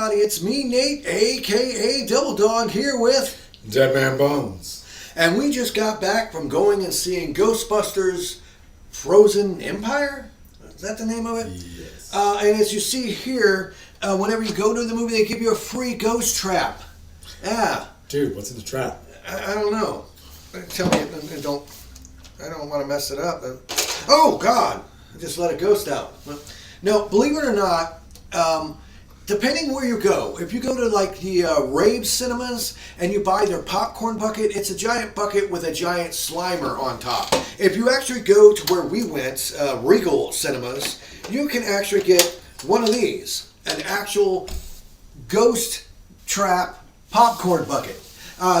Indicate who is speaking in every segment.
Speaker 1: everybody. It's me, Nate, a.k.a. Double Dog, here with...
Speaker 2: Dead Man Bones.
Speaker 1: And we just got back from going and seeing Ghostbusters Frozen Empire? Is that the name of it?
Speaker 2: Yes.
Speaker 1: And as you see here, whenever you go to the movie, they give you a free ghost trap. Yeah.
Speaker 2: Dude, what's in the trap?
Speaker 1: I don't know. Tell me, I don't want to mess it up. Oh, God! I just let a ghost out. No, believe it or not, depending where you go, if you go to like the Rave cinemas and you buy their popcorn bucket, it's a giant bucket with a giant Slimer on top. If you actually go to where we went, Regal Cinemas, you can actually get one of these, an actual ghost trap popcorn bucket.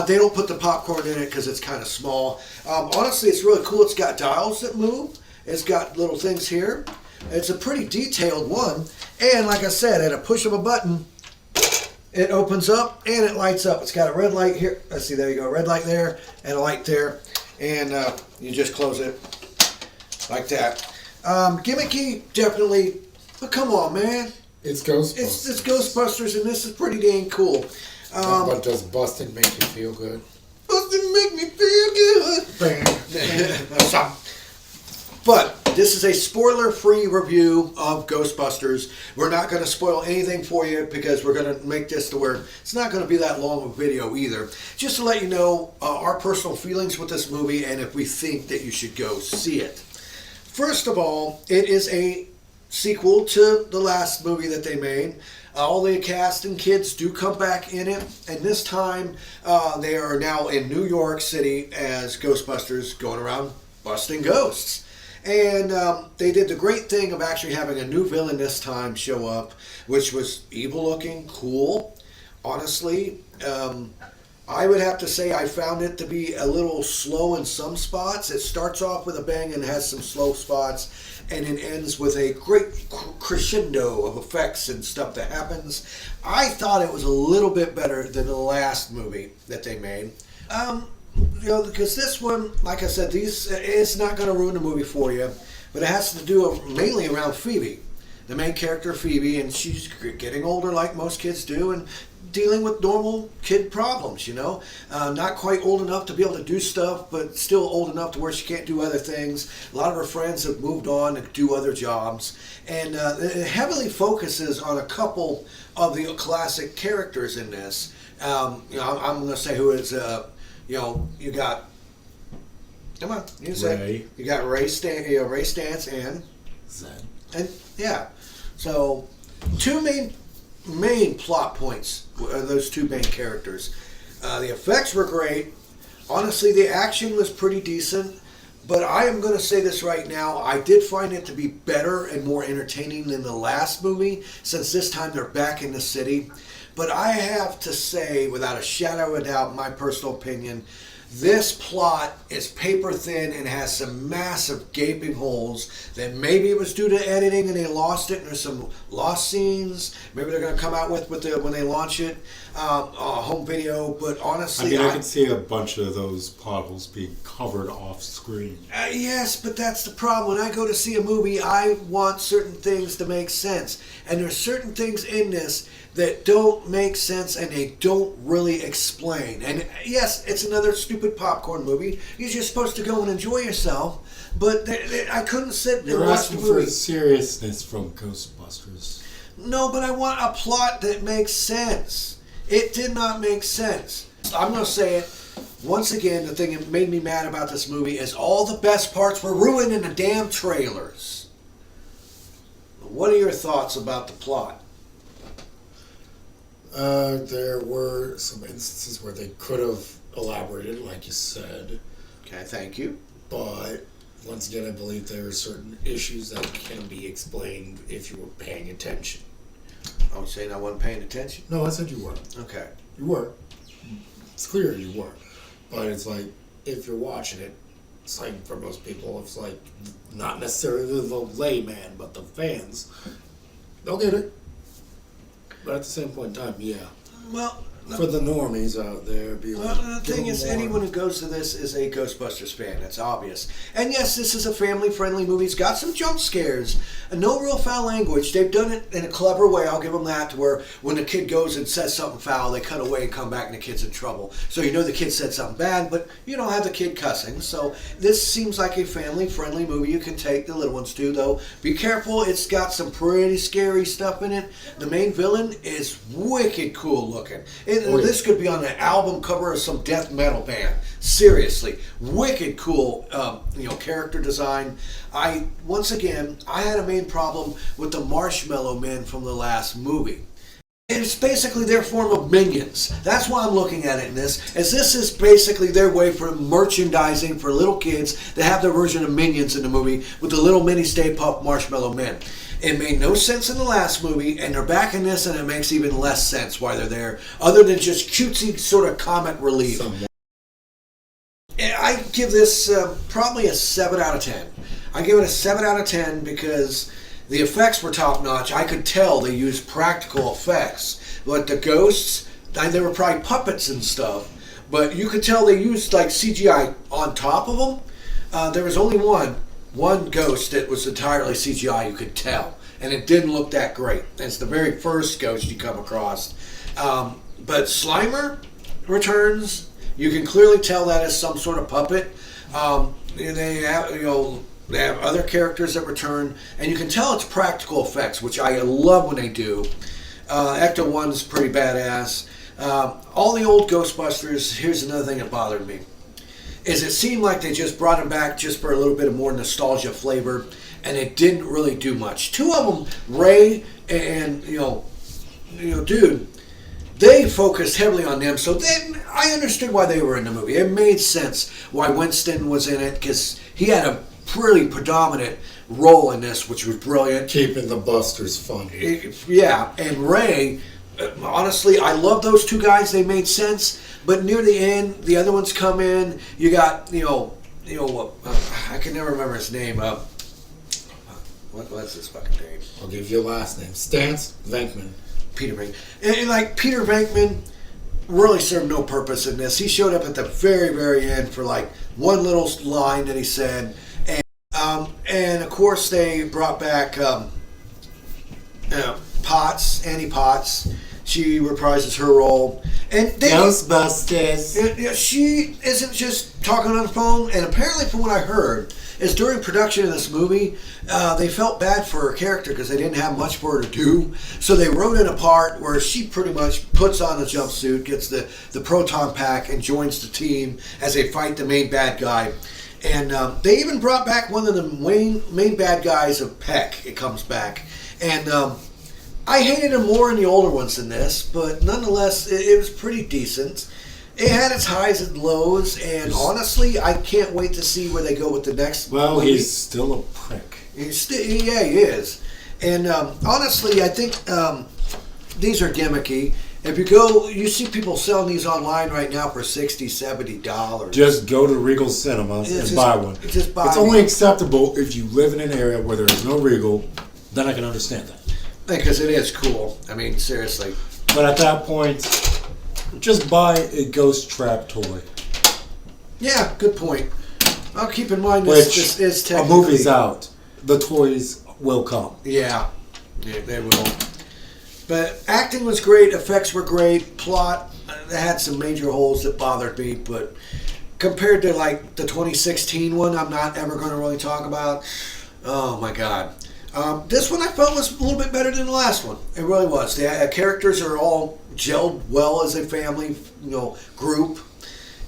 Speaker 1: They don't put the popcorn in it because it's kind of small. Honestly, it's really cool. It's got dials that move. It's got little things here. It's a pretty detailed one. And like I said, at a push of a button, it opens up and it lights up. It's got a red light here. Let's see, there you go. Red light there and a light there. And you just close it like that. Gimmicky, definitely. But come on, man.
Speaker 2: It's Ghostbusters.
Speaker 1: It's Ghostbusters, and this is pretty dang cool.
Speaker 2: But does busting make you feel good?
Speaker 1: Busting make me feel good. But this is a spoiler-free review of Ghostbusters. We're not going to spoil anything for you because we're going to make this to where it's not going to be that long of a video either. Just to let you know our personal feelings with this movie and if we think that you should go see it. First of all, it is a sequel to the last movie that they made. All the cast and kids do come back in it, and this time they are now in New York City as Ghostbusters going around busting ghosts. And they did the great thing of actually having a new villain this time show up, which was evil looking, cool. Honestly, I would have to say I found it to be a little slow in some spots. It starts off with a bang and has some slow spots, and it ends with a great crescendo of effects and stuff that happens. I thought it was a little bit better than the last movie that they made. Because this one, like I said, it's not going to ruin the movie for you, but it has to do mainly around Phoebe, the main character Phoebe, and she's getting older like most kids do, and dealing with normal kid problems, not quite old enough to be able to do stuff, but still old enough to where she can't do other things. A lot of her friends have moved on to do other jobs, and it heavily focuses on a couple of the classic characters in this. I'm going to say who is, you got, come on, you say,
Speaker 2: Ray.
Speaker 1: You got Ray Stantz and
Speaker 2: Zed.
Speaker 1: And yeah, so two main plot points are those two main characters. The effects were great. Honestly, the action was pretty decent. But I am going to say this right now. I did find it to be better and more entertaining than the last movie, since this time they're back in the city. But I have to say, without a shadow of a doubt, my personal opinion, this plot is paper thin and has some massive gaping holes that maybe it was due to editing and they lost it and there's some lost scenes. Maybe they're going to come out with when they launch it, home video. But honestly,
Speaker 2: I can see a bunch of those potholes being covered off screen.
Speaker 1: Yes, but that's the problem. When I go to see a movie, I want certain things to make sense. And there's certain things in this that don't make sense and they don't really explain. And yes, it's another stupid popcorn movie. You're just supposed to go and enjoy yourself. But I couldn't sit and watch the movie.
Speaker 2: You're asking for seriousness from Ghostbusters.
Speaker 1: No, but I want a plot that makes sense. It did not make sense. I'm going to say it. Once again, the thing that made me mad about this movie is all the best parts were ruined in the damn trailers. What are your thoughts about the plot?
Speaker 2: There were some instances where they could have elaborated, like you said.
Speaker 1: Okay, thank you.
Speaker 2: But once again, I believe there are certain issues that can be explained if you were paying attention.
Speaker 1: I was saying I wasn't paying attention.
Speaker 2: No, I said you were.
Speaker 1: Okay.
Speaker 2: You were. It's clear you were. But it's like, if you're watching it, it's like, for most people, it's like, not necessarily the layman, but the fans, they'll get it. But at the same point in time, yeah.
Speaker 1: Well,
Speaker 2: For the normies out there, be like,
Speaker 1: Well, the thing is, anyone who goes to this is a Ghostbusters fan. That's obvious. And yes, this is a family-friendly movie. It's got some jump scares. And no real foul language. They've done it in a clever way. I'll give them that, to where when the kid goes and says something foul, they cut away and come back and the kid's in trouble. So you know the kid said something bad, but you don't have the kid cussing. So this seems like a family-friendly movie you can take the little ones to, though. Be careful. It's got some pretty scary stuff in it. The main villain is wicked cool looking. This could be on an album cover of some death metal band. Seriously, wicked cool, character design. Once again, I had a main problem with the Marshmallow Men from the last movie. It's basically their form of Minions. That's why I'm looking at it in this, as this is basically their way for merchandising for little kids to have their version of Minions in the movie with the little mini Stay Puft Marshmallow Men. It made no sense in the last movie, and they're back in this, and it makes even less sense why they're there, other than just cutesy sort of comic relief. I give this probably a 7 out of 10. I give it a 7 out of 10 because the effects were top notch. I could tell they used practical effects. But the ghosts, they were probably puppets and stuff, but you could tell they used like CGI on top of them. There was only one ghost that was entirely CGI, you could tell, and it didn't look that great. It's the very first ghost you come across. But Slimer returns. You can clearly tell that is some sort of puppet. They have other characters that return, and you can tell it's practical effects, which I love when they do. Ecto 1's pretty badass. All the old Ghostbusters, here's another thing that bothered me, is it seemed like they just brought them back just for a little bit of more nostalgia flavor, and it didn't really do much. Two of them, Ray and, dude, they focused heavily on them, so then I understood why they were in the movie. It made sense why Winston was in it, because he had a pretty predominant role in this, which was brilliant.
Speaker 2: Keeping the Busters funny.
Speaker 1: Yeah, and Ray, honestly, I love those two guys. They made sense. But near the end, the other ones come in. You got, I can never remember his name. What's his fucking name?
Speaker 2: I'll give you a last name. Stance Venkman.
Speaker 1: Peter Venkman. And Peter Venkman really served no purpose in this. He showed up at the very, very end for like one little line that he said. And of course, they brought back Annie Potts. She reprises her role. And
Speaker 2: Ghostbusters.
Speaker 1: She isn't just talking on the phone. And apparently, from what I heard, is during production of this movie, they felt bad for her character because they didn't have much for her to do. So they wrote in a part where she pretty much puts on the jumpsuit, gets the proton pack, and joins the team as they fight the main bad guy. And they even brought back one of the main bad guys of Peck. It comes back. And I hated him more in the older ones than this, but nonetheless, it was pretty decent. It had its highs and lows, and honestly, I can't wait to see where they go with the next movie.
Speaker 2: He's still a prick.
Speaker 1: He is. And honestly, I think these are gimmicky. If you see people selling these online right now for $60, $70.
Speaker 3: Just go to Regal Cinemas and buy one. It's only acceptable if you live in an area where there is no Regal. Then I can understand that.
Speaker 1: Because it is cool. I mean, seriously.
Speaker 3: But at that point, just buy a Ghost Trap toy.
Speaker 1: Yeah, good point. I'll keep in mind this is technically...
Speaker 3: a movie's out. The toys will come.
Speaker 1: Yeah, they will. But acting was great, effects were great, plot had some major holes that bothered me, but compared to like the 2016 one I'm not ever going to really talk about, oh my god. This one I felt was a little bit better than the last one. It really was. The characters are all gelled well as a family, group.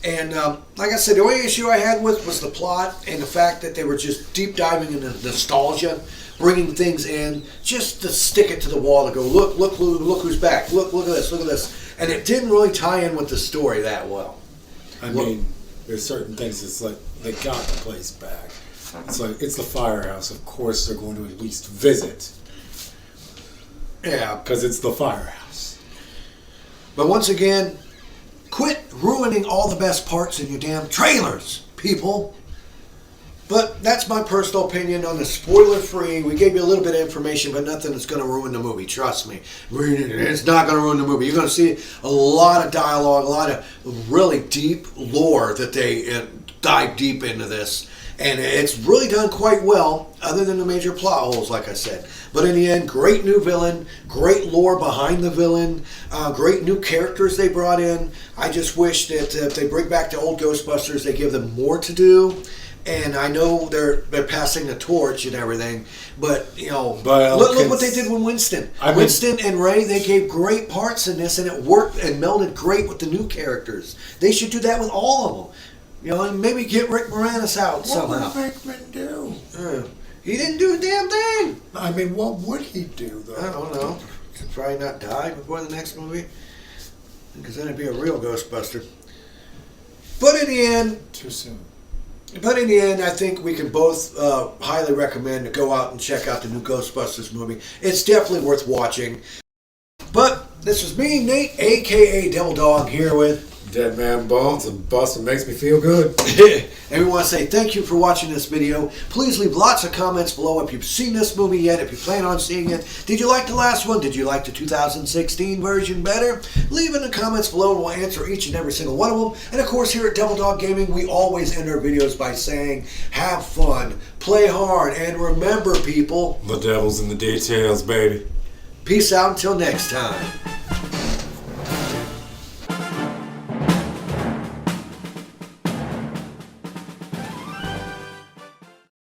Speaker 1: And like I said, the only issue I had with was the plot and the fact that they were just deep diving into nostalgia, bringing things in just to stick it to the wall to go, look who's back, look at this. And it didn't really tie in with the story that well.
Speaker 3: I mean, there's certain things, it's like they got the place back. It's like, it's the firehouse. Of course they're going to at least visit.
Speaker 1: Yeah.
Speaker 3: Because it's the firehouse.
Speaker 1: But once again, quit ruining all the best parts in your damn trailers, people. But that's my personal opinion on the spoiler-free. We gave you a little bit of information, but nothing that's going to ruin the movie. Trust me. It's not going to ruin the movie. You're going to see a lot of dialogue, a lot of really deep lore that they dive deep into this. And it's really done quite well, other than the major plot holes, like I said. But in the end, great new villain, great lore behind the villain, great new characters they brought in. I just wish that if they bring back the old Ghostbusters, they give them more to do. And I know they're passing the torch and everything, but look what they did with Winston. Winston and Ray, they gave great parts in this, and it worked and melded great with the new characters. They should do that with all of them. And maybe get Rick Moranis out somehow.
Speaker 2: What would Rickman do?
Speaker 1: He didn't do a damn thing.
Speaker 2: I mean, what would he do, though?
Speaker 1: I don't know. He'd probably not die before the next movie, because then it'd be a real Ghostbuster. But in the end,
Speaker 3: Too soon.
Speaker 1: I think we can both highly recommend to go out and check out the new Ghostbusters movie. It's definitely worth watching. But this is me, Nate, a.k.a. Devil Dog, here with
Speaker 2: Dead Man Bones, and Boston makes me feel good.
Speaker 1: And we want to say thank you for watching this video. Please leave lots of comments below if you've seen this movie yet, if you plan on seeing it. Did you like the last one? Did you like the 2016 version better? Leave in the comments below and we'll answer each and every single one of them. And of course, here at Devil Dog Gaming, we always end our videos by saying, have fun, play hard, and remember, people,
Speaker 3: The devil's in the details, baby.
Speaker 1: peace out until next time.